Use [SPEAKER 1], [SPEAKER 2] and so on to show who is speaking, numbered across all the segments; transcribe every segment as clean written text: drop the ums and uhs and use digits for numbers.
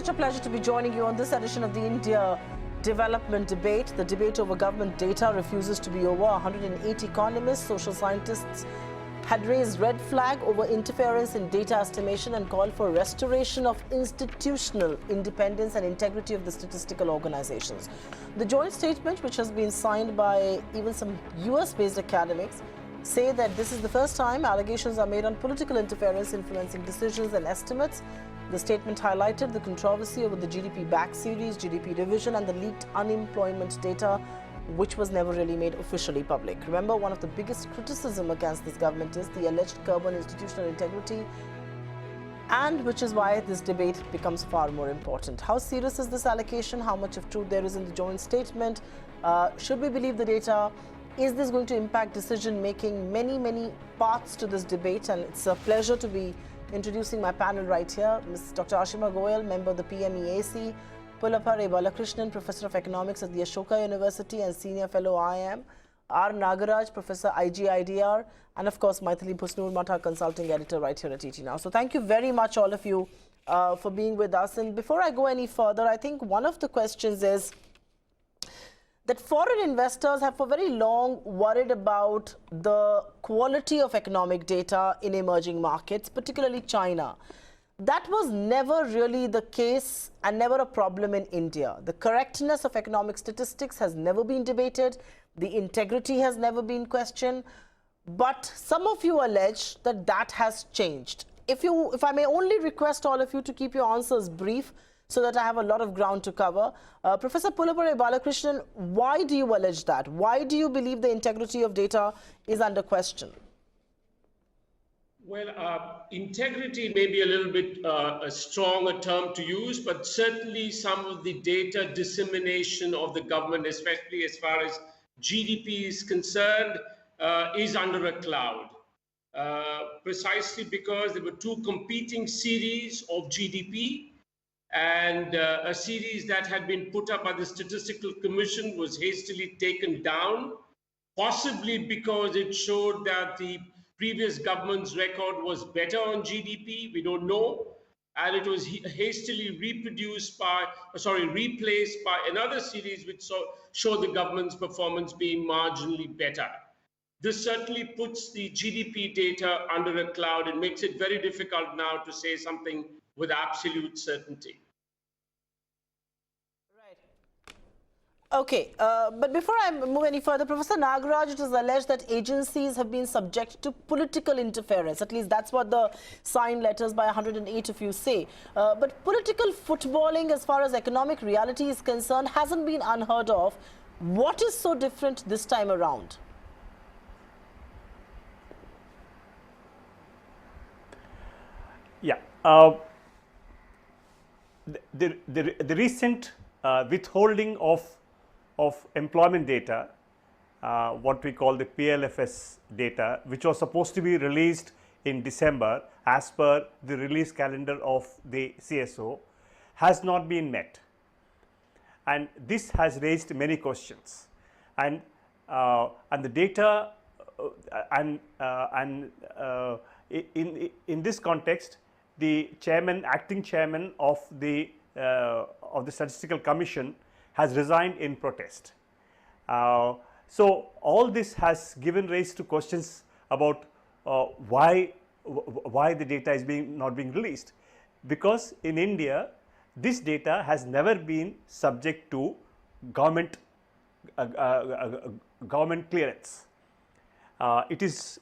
[SPEAKER 1] such a pleasure to be joining you on this edition of the India Development Debate. The debate over government data refuses to be over. 108 economists, social scientists had raised red flag over interference in data estimation and called for restoration of institutional independence and integrity of the statistical organizations. The joint statement, which has been signed by even some US-based academics, say that this is the first time allegations are made on political interference influencing decisions and estimates. The statement highlighted the controversy over the GDP back series, GDP revision and the leaked unemployment data, which was never really made officially public. Remember, one of the biggest criticism against this government is the alleged curb on institutional integrity, and which is why this debate becomes far more important. How serious is this allegation? How much of truth there is in the joint statement? Should we believe the data? Is this going to impact decision making? Many parts to this debate, and it's a pleasure to be introducing my panel right here. Ms. Dr. Ashima Goyal, member of the PMEAC, Pullappare Balakrishnan, Professor of Economics at the Ashoka University and Senior Fellow IIM, R. Nagaraj, Professor IGIDR, and of course Maithili Bhusnur Matha, Consulting Editor right here at ET Now. So thank you very much all of you for being with us. And before I go any further, I think one of the questions is that foreign investors have for very long worried about the quality of economic data in emerging markets, particularly China. That was never really the case and never a problem in India. The correctness of economic statistics has never been debated. The integrity has never been questioned. But some of you allege that that has changed. If I may only request all of you to keep your answers brief, so that I have a lot of ground to cover. Professor Pullappare Balakrishnan, why do you allege that? Why do you believe the integrity of data is under question?
[SPEAKER 2] Well, integrity may be a little bit a stronger term to use, but certainly some of the data dissemination of the government, especially as far as GDP is concerned, is under a cloud. Precisely because there were two competing series of GDP, and a series that had been put up by the Statistical Commission was hastily taken down, possibly because it showed that the previous government's record was better on GDP. We don't know. And it was hastily replaced by another series which showed the government's performance being marginally better. This certainly puts the GDP data under a cloud and makes it very difficult now to say something with absolute certainty.
[SPEAKER 1] Okay, but before I move any further, Professor Nagaraj, it is alleged that agencies have been subject to political interference. At least that's what the signed letters by 108 of you say. But political footballing as far as economic reality is concerned hasn't been unheard of. What is so different this time around?
[SPEAKER 3] Yeah, the recent withholding of employment data, what we call the PLFS data, which was supposed to be released in December as per the release calendar of the CSO, has not been met, and this has raised many questions. And the data in this context, the acting chairman of the Statistical Commission has resigned in protest. So all this has given rise to questions about why the data is not being released, because in India this data has never been subject to government clearance. It is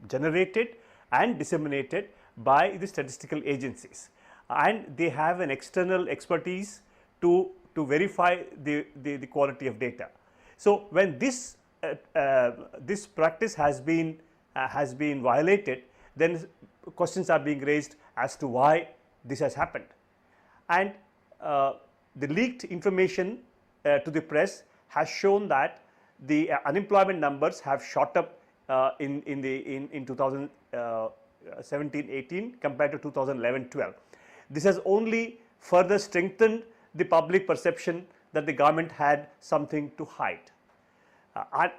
[SPEAKER 3] generated and disseminated by the statistical agencies, and they have an external expertise to verify the quality of data. So when this practice has been violated, then questions are being raised as to why this has happened. And the leaked information to the press has shown that the unemployment numbers have shot up in 2017-18 compared to 2011-12. This has only further strengthened the public perception that the government had something to hide,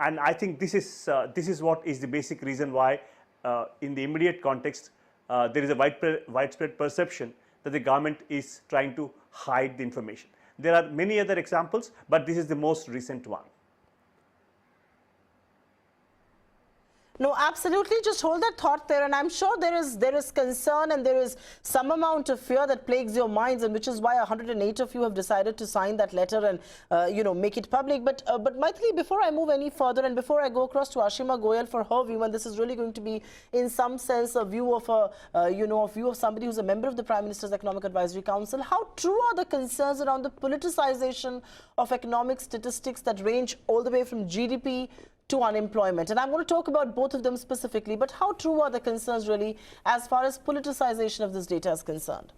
[SPEAKER 3] and I think this is what is the basic reason why, in the immediate context, there is a widespread perception that the government is trying to hide the information. There are many other examples, but this is the most recent one.
[SPEAKER 1] No, absolutely. Just hold that thought there, and I'm sure there is concern and there is some amount of fear that plagues your minds, and which is why 108 of you have decided to sign that letter and make it public. But Maithili, before I move any further and before I go across to Ashima Goyal for her view, and this is really going to be in some sense a view of somebody who's a member of the Prime Minister's Economic Advisory Council. How true are the concerns around the politicization of economic statistics that range all the way from GDP to unemployment? And I'm going to talk about both of them specifically, but how true are the concerns really as far as politicization of this data is concerned?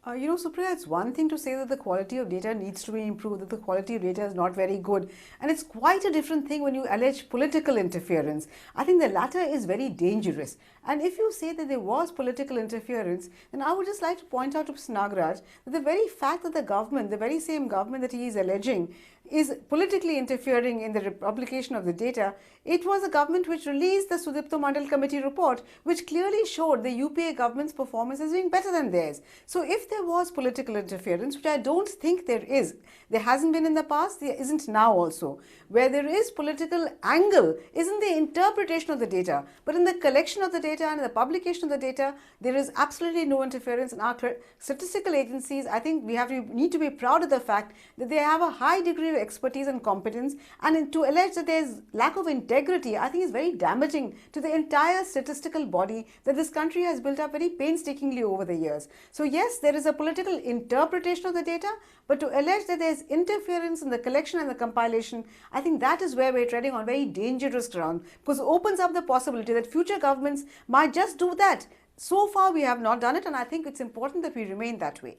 [SPEAKER 4] Supriya, it's one thing to say that the quality of data needs to be improved, that the quality of data is not very good. And it's quite a different thing when you allege political interference. I think the latter is very dangerous. And if you say that there was political interference, then I would just like to point out to Mr. Nagaraj that the very fact that the government, the very same government that he is alleging, is politically interfering in the publication of the data, it was a government which released the Sudipto Mandal Committee report, which clearly showed the UPA government's performance as being better than theirs. So if there was political interference, which I don't think there is, there hasn't been in the past, there isn't now also. Where there is political angle is in the interpretation of the data, but in the collection of the data and the publication of the data, there is absolutely no interference. In our statistical agencies, I think we need to be proud of the fact that they have a high degree of expertise and competence, and to allege that there is lack of integrity, I think is very damaging to the entire statistical body that this country has built up very painstakingly over the years. So yes, there is a political interpretation of the data, but to allege that there is interference in the collection and the compilation, I think that is where we're treading on very dangerous ground, because it opens up the possibility that future governments might just do that. So far we have not done it, and I think it's important that we remain that way.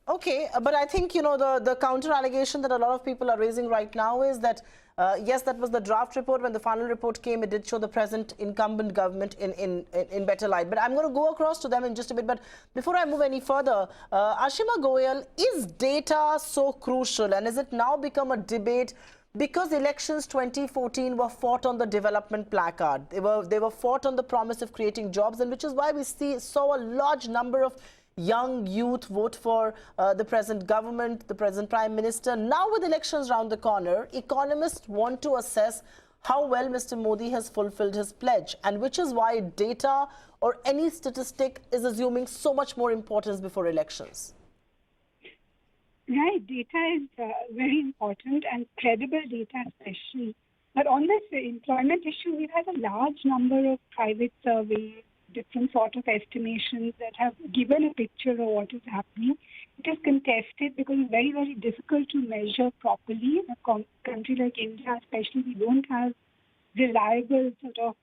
[SPEAKER 1] Okay, but I think, the counter allegation that a lot of people are raising right now is that, yes, that was the draft report. When the final report came, it did show the present incumbent government in better light. But I'm going to go across to them in just a bit. But before I move any further, Ashima Goyal, is data so crucial, and has it now become a debate because elections 2014 were fought on the development placard? They were fought on the promise of creating jobs, and which is why we saw a large number of young youth vote for the present government, the present Prime Minister. Now with elections round the corner, economists want to assess how well Mr. Modi has fulfilled his pledge, and which is why data or any statistic is assuming so much more importance before elections.
[SPEAKER 5] Right, data is very important, and credible data especially. But on this employment issue, we've had a large number of private surveys, different sort of estimations that have given a picture of what is happening. It is contested because it's very, very difficult to measure properly. In a country like India, especially, we don't have reliable sort of,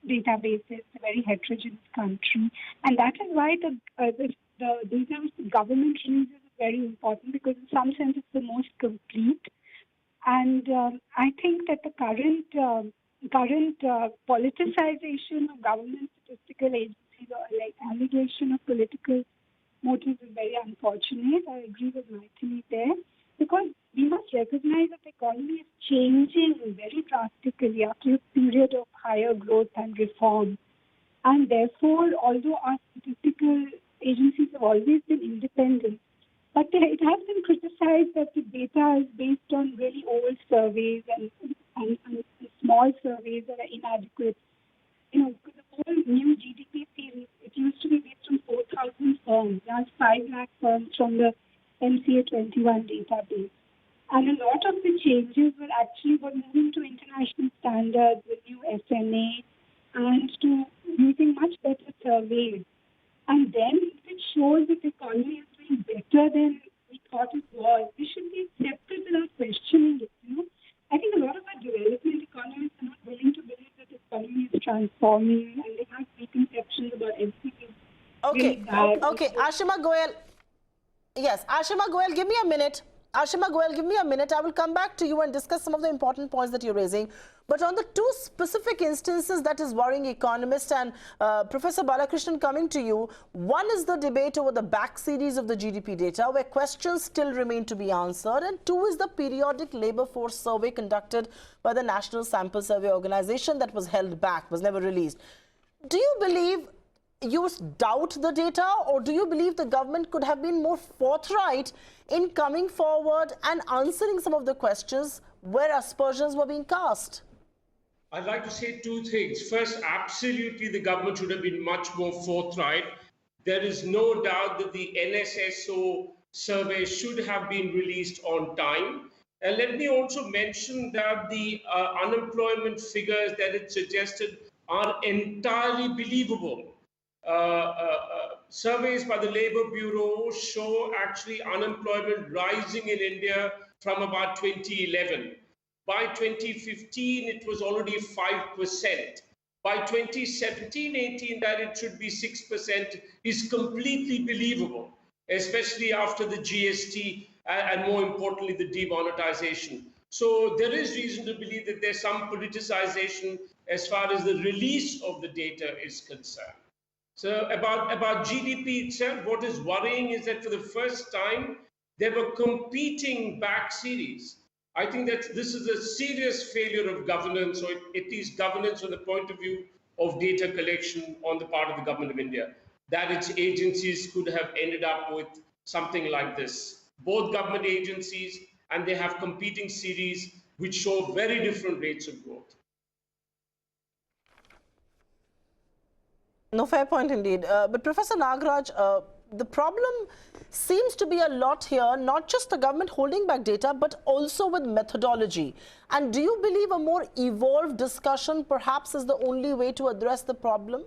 [SPEAKER 5] databases. It's a very heterogeneous country. And that is why the data which the government releases is very important, because in some sense it's the most complete. And I think that the current politicization of government statistical agencies, or like allegation of political motives, is very unfortunate. I agree with Maithili there, because we must recognize that the economy is changing very drastically after a period of higher growth and reform. And therefore, although our statistical agencies have always been independent, but it has been criticized that the data is based on really old surveys and small surveys that are inadequate. The whole new GDP series, it used to be based on 4,000 firms. Now it's 5 lakh firms from the MCA 21 database. And a lot of the changes were moving to international standards, with new SNA, and to using much better surveys. And then if it shows that the economy is doing better than we thought it was, we should be accepted without questioning it. I think a lot of our development economists are not willing to believe that the economy is transforming, and they have preconceptions about everything.
[SPEAKER 1] Okay, Ashima Goyal. Yes, Ashima Goyal, give me a minute. Ashima Goel, give me a minute. I will come back to you and discuss some of the important points that you're raising. But on the two specific instances that is worrying economists, and Professor Balakrishnan, coming to you, one is the debate over the back series of the GDP data, where questions still remain to be answered, and two is the periodic labor force survey conducted by the National Sample Survey Organization that was held back, was never released. Do you believe you doubt the data, or do you believe the government could have been more forthright in coming forward and answering some of the questions where aspersions were being cast?
[SPEAKER 2] I'd like to say two things. First, absolutely the government should have been much more forthright. There is no doubt that the NSSO survey should have been released on time. And let me also mention that the unemployment figures that it suggested are entirely believable. Surveys by the Labour Bureau show actually unemployment rising in India from about 2011. By 2015, it was already 5%. By 2017-18, that it should be 6% is completely believable, especially after the GST and more importantly, the demonetization. So there is reason to believe that there's some politicization as far as the release of the data is concerned. So about GDP itself, what is worrying is that for the first time, there were competing back series. I think that this is a serious failure of governance, or at least governance from the point of view of data collection on the part of the government of India, that its agencies could have ended up with something like this. Both government agencies, and they have competing series which show very different rates of growth.
[SPEAKER 1] No, fair point indeed. But Professor Nagaraj, the problem seems to be a lot here, not just the government holding back data, but also with methodology. And do you believe a more evolved discussion perhaps is the only way to address the problem?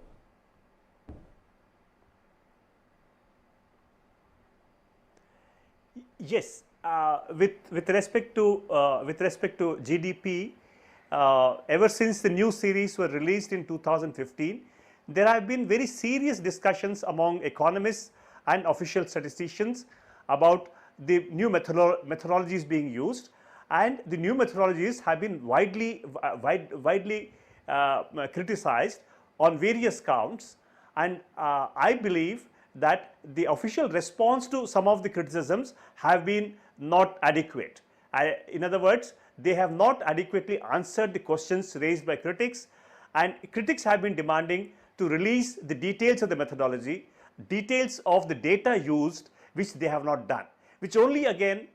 [SPEAKER 3] Yes, with respect to GDP, ever since the new series were released in 2015, there have been very serious discussions among economists and official statisticians about the new methodologies being used, and the new methodologies have been widely criticized on various counts, and I believe that the official response to some of the criticisms have been not adequate. In other words, they have not adequately answered the questions raised by critics, and critics have been demanding to release the details of the methodology, details of the data used, which they have not done, which only again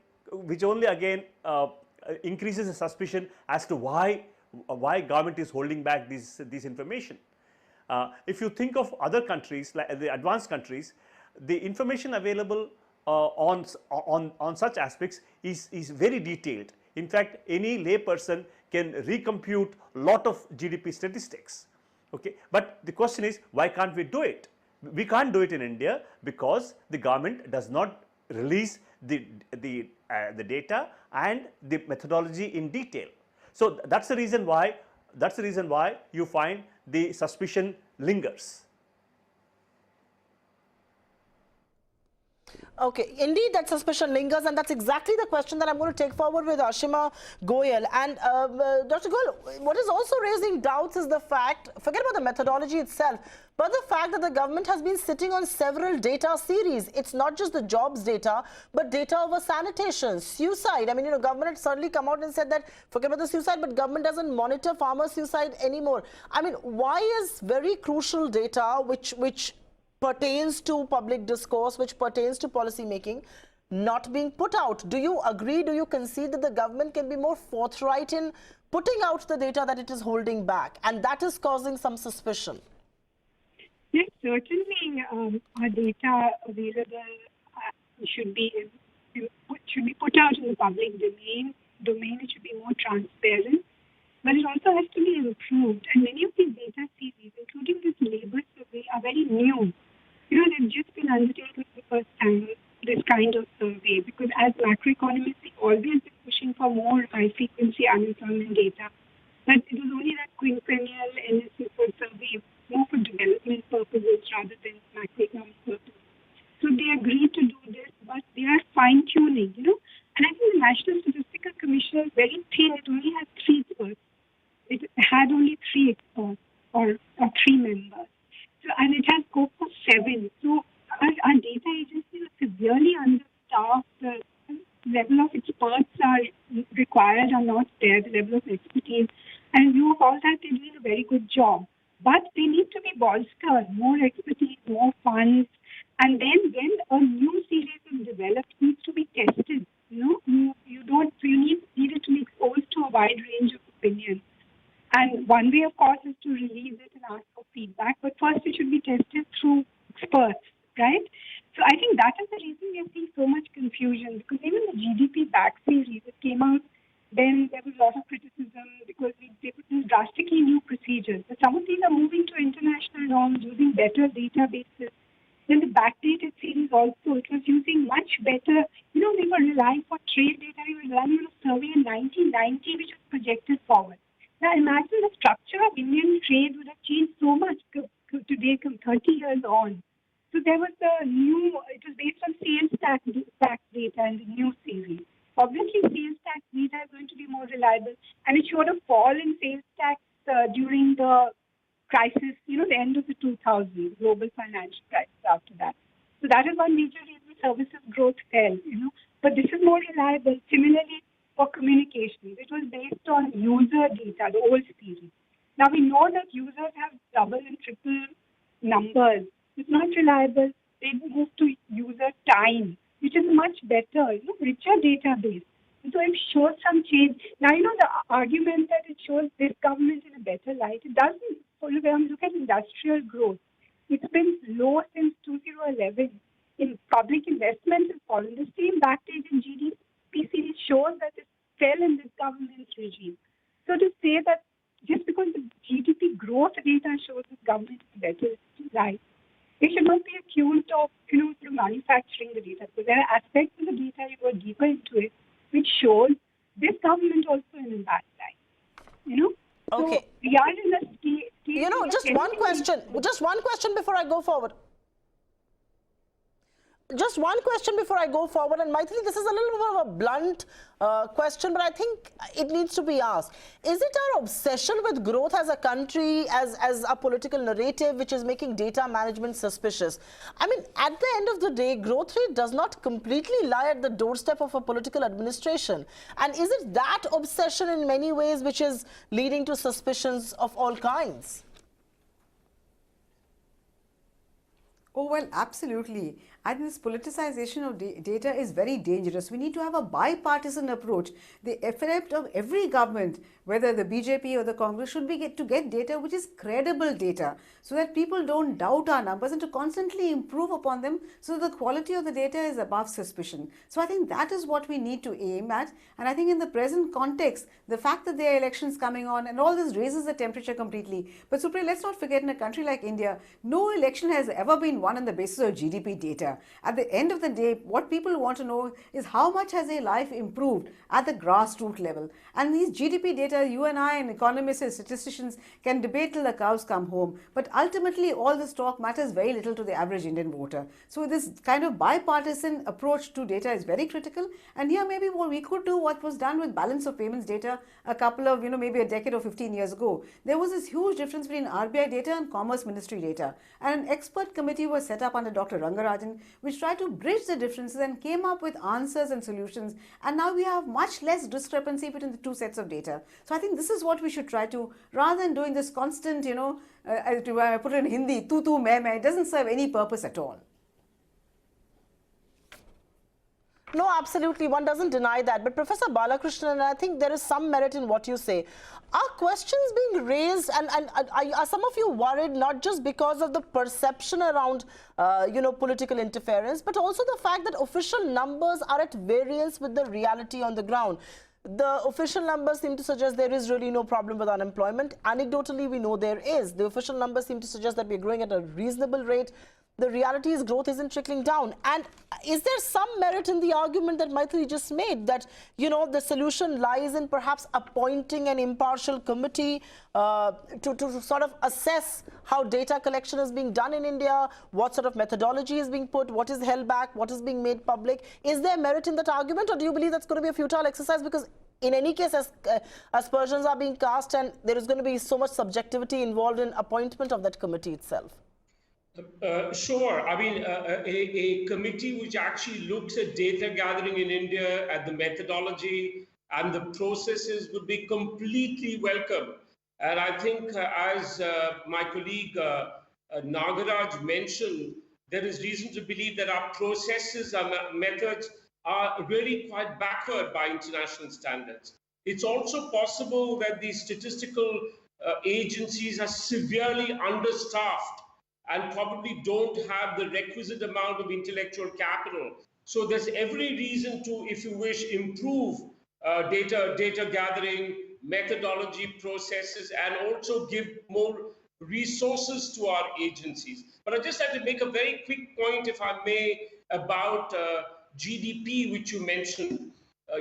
[SPEAKER 3] increases the suspicion as to why government is holding back this information. If you think of other countries, like the advanced countries, the information available on such aspects is very detailed. In fact, any layperson can recompute a lot of GDP statistics. Okay, but the question is, why can't we do it? We can't do it in India because the government does not release the data and the methodology in detail. So that's the reason why you find the suspicion lingers.
[SPEAKER 1] Okay, indeed that suspicion lingers, and that's exactly the question that I'm going to take forward with Ashima Goel. And Dr. Goel, what is also raising doubts is the fact, forget about the methodology itself, but the fact that the government has been sitting on several data series. It's not just the jobs data, but data over sanitation, suicide. I mean, government had certainly come out and said that, forget about the suicide, but government doesn't monitor farmer suicide anymore. I mean, why is very crucial data, which pertains to public discourse, which pertains to policy making, not being put out? Do you agree, do you concede that the government can be more forthright in putting out the data that it is holding back, and that is causing some suspicion?
[SPEAKER 5] Yes, certainly our data available should be put out in the public domain. It should be more transparent, but it also has to be improved. And many of these data series, including this labor survey, are very new. They've just been undertaken for the first time, this kind of survey, because as macroeconomists, we always been pushing for more high-frequency unemployment data. But it was only that quinquennial NSSO survey, more for development purposes rather than macroeconomic purposes. So they agreed to do this, but they are fine-tuning, And I think the the National Statistical Commission is very thin. It only has 3 experts. It had only 3 experts or 3 members. So, and it has scope for 7. So our data agencies are severely understaffed. The level of experts are required are not there, the level of expertise. And in view of all that, they're doing a very good job. But they need to be bolstered, more expertise, more funds. And then when a new series is developed, it needs to be tested. You need it to be exposed to a wide range of opinions. And one way, of course, is to release it and ask for feedback. But first, it should be tested through experts, right? So I think that is the reason we are seeing so much confusion, because even the GDP back series, it came out, then there was a lot of criticism because they put in drastically new procedures. But some of these are moving to international norms, using better databases. Then the backdated series also, it was using much better, they were relying for trade data, they were relying on a survey in 1990 which was projected forward. Now imagine the structure of Indian trade would have changed so much today from 30 years on. So there was it was based on sales tax data in the new series. Obviously, sales tax data is going to be more reliable, and it showed a fall in sales tax during the crisis, the end of the 2000s, global financial crisis after that. So that is one major reason services growth fell, But this is more reliable. Similarly, for communications, it was based on user data, the old series. Now we know that users have double and triple numbers. It's not reliable. They move to user time, which is much better, richer database. And so it shows some change. Now, the argument that it shows this government in a better light, it doesn't. When you look at industrial growth, it's been low since 2011. In public investment has fallen. The same backdated GDP series shows that it fell in this government's regime. So to say that just because the GDP growth data shows this government is better, it's right. They should not be accused of, through manufacturing the data. Because there are aspects of the data, you go deeper into it, which shows this government also in a bad light.
[SPEAKER 1] Okay.
[SPEAKER 5] So we are in a state.
[SPEAKER 1] Just one question before I go forward. Just one question before I go forward, and Maithili, this is a little bit of a blunt question, but I think it needs to be asked. Is it our obsession with growth as a country, as a political narrative, which is making data management suspicious? I mean, at the end of the day, growth rate does not completely lie at the doorstep of a political administration. And is it that obsession in many ways which is leading to suspicions of all kinds?
[SPEAKER 4] Oh, well, absolutely. I think this politicization of data is very dangerous. We need to have a bipartisan approach. The effort of every government, whether the BJP or the Congress, should be to get data which is credible data, so that people don't doubt our numbers, and to constantly improve upon them so that the quality of the data is above suspicion. So I think that is what we need to aim at. And I think in the present context, the fact that there are elections coming on and all this raises the temperature completely. But Supriya, let's not forget, in a country like India, no election has ever been won on the basis of GDP data. At the end of the day, what people want to know is how much has their life improved at the grassroots level. And these GDP data, you and I and economists and statisticians can debate till the cows come home. But ultimately, all this talk matters very little to the average Indian voter. So this kind of bipartisan approach to data is very critical. And here maybe what we could do what was done with balance of payments data a couple of, maybe a decade or 15 years ago. There was this huge difference between RBI data and Commerce Ministry data. And an expert committee was set up under Dr. Rangarajan, which tried to bridge the differences and came up with answers and solutions. And now we have much less discrepancy between the two sets of data. So I think this is what we should try to, rather than doing this constant, I put it in Hindi, tu main, it doesn't serve any purpose at all.
[SPEAKER 1] No, absolutely. One doesn't deny that. But Professor Balakrishnan, I think there is some merit in what you say. Are questions being raised, and are some of you worried not just because of the perception around, political interference, but also the fact that official numbers are at variance with the reality on the ground? The official numbers seem to suggest there is really no problem with unemployment. Anecdotally, we know there is. The official numbers seem to suggest that we're growing at a reasonable rate. the reality is growth isn't trickling down. And is there some merit in the argument that Maithili just made that, you know, the solution lies in perhaps appointing an impartial committee to sort of assess how data collection is being done in India, what sort of methodology is being put, what is held back, what is being made public? Is there merit in that argument, or do you believe that's going to be a futile exercise? Because in any case, aspersions are being cast and there is going to be so much subjectivity involved in appointment of that committee itself.
[SPEAKER 2] Sure. I mean, a committee which actually looks at data gathering in India, at the methodology and the processes would be completely welcome. And I think, as my colleague Nagaraj mentioned, there is reason to believe that our processes, our methods are really quite backward by international standards. It's also possible that the statistical agencies are severely understaffed and probably don't have the requisite amount of intellectual capital. So there's every reason to, if you wish, improve data gathering, methodology, processes, and also give more resources to our agencies. But I just had to make a very quick point, if I may, about GDP, which you mentioned.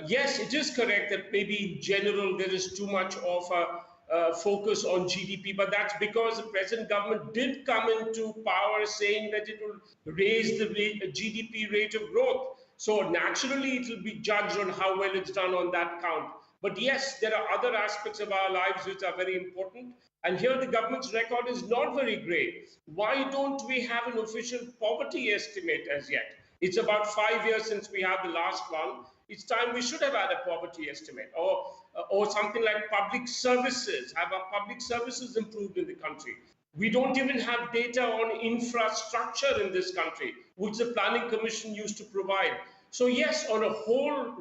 [SPEAKER 2] Yes, it is correct that maybe in general there is too much of a focus on GDP, but that's because the present government did come into power saying that it will raise the GDP rate of growth. So naturally it will be judged on how well it's done on that count. But yes, there are other aspects of our lives which are very important. And here the government's record is not very great. Why don't we have an official poverty estimate as yet? It's about 5 years since we had the last one. It's time we should have had a poverty estimate, or something like public services. Have our public services improved in the country? We don't even have data on infrastructure in this country, which the Planning Commission used to provide. So yes, on a whole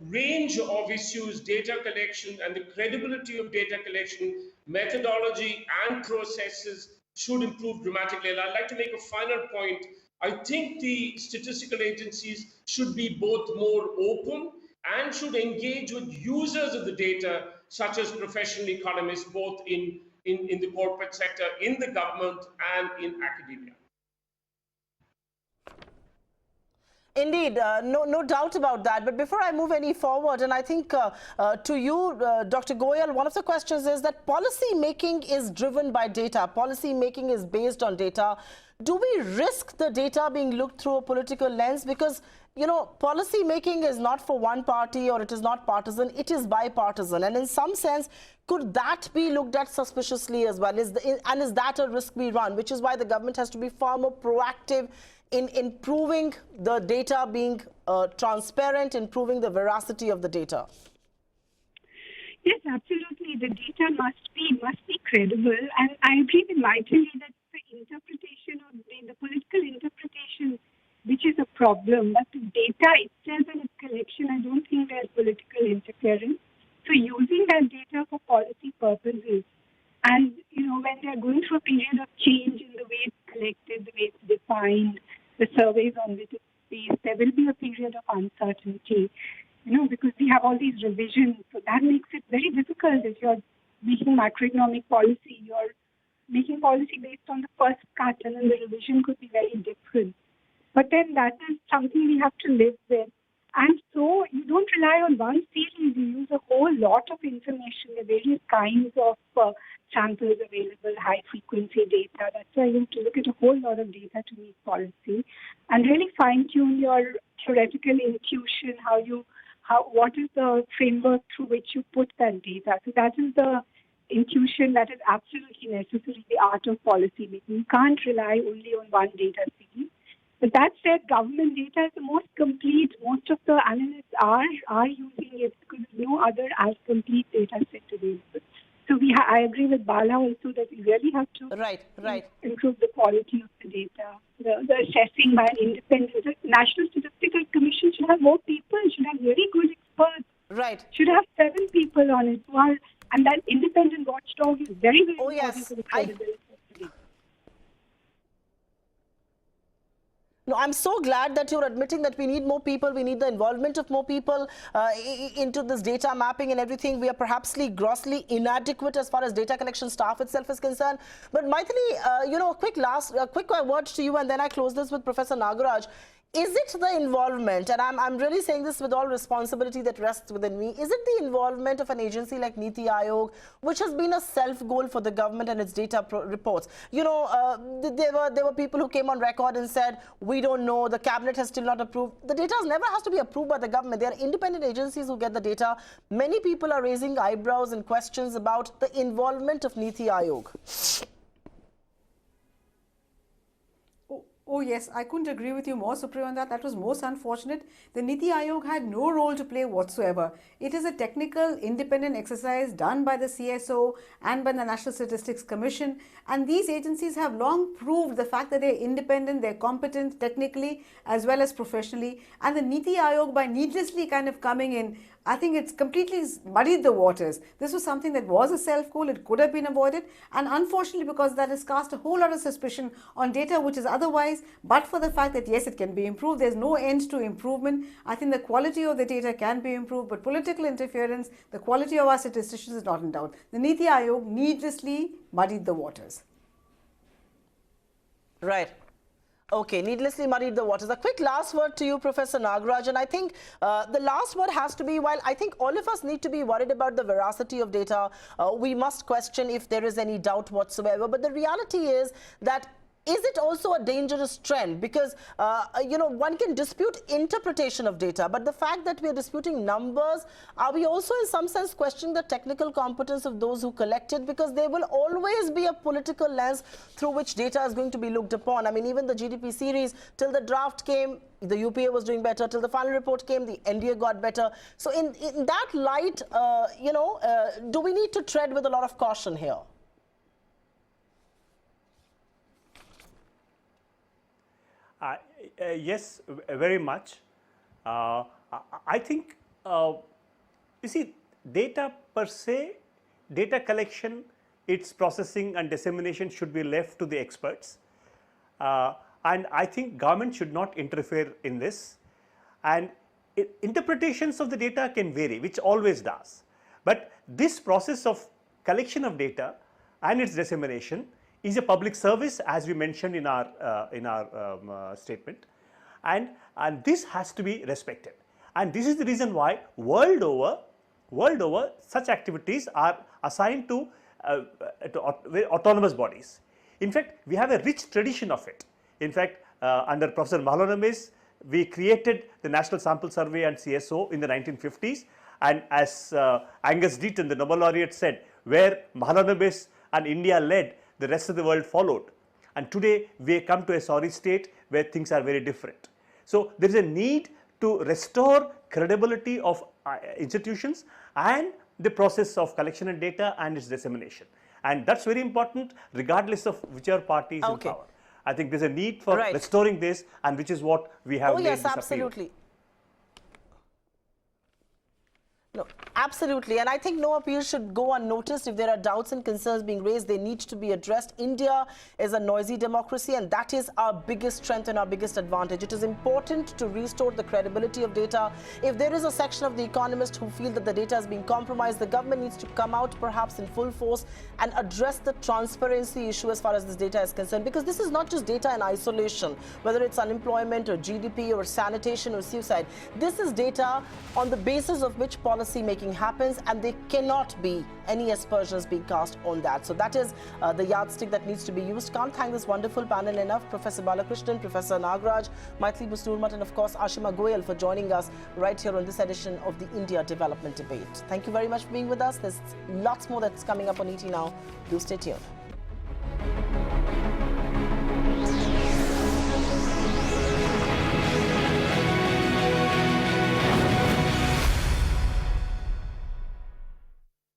[SPEAKER 2] range of issues, data collection and the credibility of data collection, methodology and processes should improve dramatically. And I'd like to make a final point. I think the statistical agencies should be both more open and should engage with users of the data, such as professional economists, both in the corporate sector, in the government, and in academia.
[SPEAKER 1] Indeed, no doubt about that. But before I move any forward, and I think to you, Dr. Goyal, one of the questions is that policy making is driven by data. Policy making is based on data. Do we risk the data being looked through a political lens? Because, you know, policy making is not for one party, or it is not partisan, it is bipartisan. And in some sense, could that be looked at suspiciously as well? Is that a risk we run? Which is why the government has to be far more proactive in improving the data being transparent, improving the veracity of the data.
[SPEAKER 5] Yes, absolutely. The data must be credible, and I agree with Maithili that the interpretation of the political interpretation, which is a problem, but the data itself and its collection, I don't think there's political interference. So using that data for policy purposes, and you know, when they're going through a period of change in the way it's collected, the way it's defined, the surveys on which it's based, there will be a period of uncertainty, you know, because we have all these revisions. So that makes it very difficult. If you're making macroeconomic policy, you're making policy based on the first cut, and then the revision could be very different. But then that is something we have to live with. And so you don't rely on one series, you use a whole lot of information, the various kinds of samples available, high frequency data. That's why you have to look at a whole lot of data to make policy and really fine tune your theoretical intuition, what is the framework through which you put that data. So that is the intuition that is absolutely necessary, the art of policy making. You can't rely only on one data series. But that said, government data is the most complete. Most of the analysts are using it because there's no other as complete data set available. So I agree with Bala also that we really have to improve the quality of the data. The assessing by an independent, the National Statistical Commission should have more people, should have very good experts.
[SPEAKER 1] Right.
[SPEAKER 5] Should have 7 people on it. And that independent watchdog is very, very important for the credibility.
[SPEAKER 1] No, I'm so glad that you're admitting that we need more people, we need the involvement of more people into this data mapping and everything. We are perhaps grossly inadequate as far as data collection staff itself is concerned. But Maithili, a quick word to you, and then I close this with Professor Nagaraj. Is it the involvement, and I'm really saying this with all responsibility that rests within me, is it the involvement of an agency like Niti Aayog, which has been a self-goal for the government and its data reports? You know, there were people who came on record and said, we don't know, the cabinet has still not approved. The data never has to be approved by the government. There are independent agencies who get the data. Many people are raising eyebrows and questions about the involvement of Niti Aayog.
[SPEAKER 4] Oh yes, I couldn't agree with you more, Supriya, on that. That was most unfortunate. The Niti Aayog had no role to play whatsoever. It is a technical, independent exercise done by the CSO and by the National Statistics Commission. And these agencies have long proved the fact that they're independent, they're competent technically as well as professionally. And the Niti Aayog, by needlessly kind of coming in, I think it's completely muddied the waters. This was something that was a self-goal, it could have been avoided, and unfortunately because that has cast a whole lot of suspicion on data which is otherwise, but for the fact that yes, it can be improved, there's no end to improvement. I think the quality of the data can be improved, but political interference, the quality of our statisticians is not in doubt. The Niti Aayog needlessly muddied the waters.
[SPEAKER 1] Right. Okay, needlessly muddied the waters. A quick last word to you, Professor Nagaraj, and I think the last word has to be, while I think all of us need to be worried about the veracity of data, we must question if there is any doubt whatsoever, but the reality is that is it also a dangerous trend? Because, one can dispute interpretation of data, but the fact that we are disputing numbers, are we also in some sense questioning the technical competence of those who collect it? Because there will always be a political lens through which data is going to be looked upon. I mean, even the GDP series, till the draft came, the UPA was doing better. Till the final report came, the NDA got better. So in that light, do we need to tread with a lot of caution here?
[SPEAKER 3] Yes, very much. I think, you see, data per se, data collection, its processing and dissemination should be left to the experts. And I think government should not interfere in this. And interpretations of the data can vary, which always does. But this process of collection of data and its dissemination is a public service, as we mentioned in our statement, and this has to be respected. And this is the reason why world over such activities are assigned to autonomous bodies. In fact, we have a rich tradition of it. In fact, under Professor Mahalanobis, we created the National Sample Survey and CSO in the 1950s, and as Angus Deaton, the Nobel laureate, said, where Mahalanobis and India led, the rest of the world followed. And today we have come to a sorry state where things are very different. So there is a need to restore credibility of institutions and the process of collection of data and its dissemination. And that's very important regardless of whichever party is in power. I think there's a need for restoring this, and which is what we have made this appeal.
[SPEAKER 1] Absolutely. No, absolutely, and I think no appeal should go unnoticed. If there are doubts and concerns being raised, they need to be addressed. India is a noisy democracy, and that is our biggest strength and our biggest advantage. It is important to restore the credibility of data. If there is a section of the Economists who feel that the data is being compromised, the government needs to come out perhaps in full force and address the transparency issue as far as this data is concerned, because this is not just data in isolation, whether it's unemployment or GDP or sanitation or suicide. This is data on the basis of which policy making happens, and there cannot be any aspersions being cast on that. So that is the yardstick that needs to be used. Can't thank this wonderful panel enough. Professor Balakrishnan, Professor Nagaraj, Maithili Busnurmat, and of course Ashima Goyal for joining us right here on this edition of the India Development Debate. Thank you very much for being with us. There's lots more that's coming up on ET Now. Do stay tuned.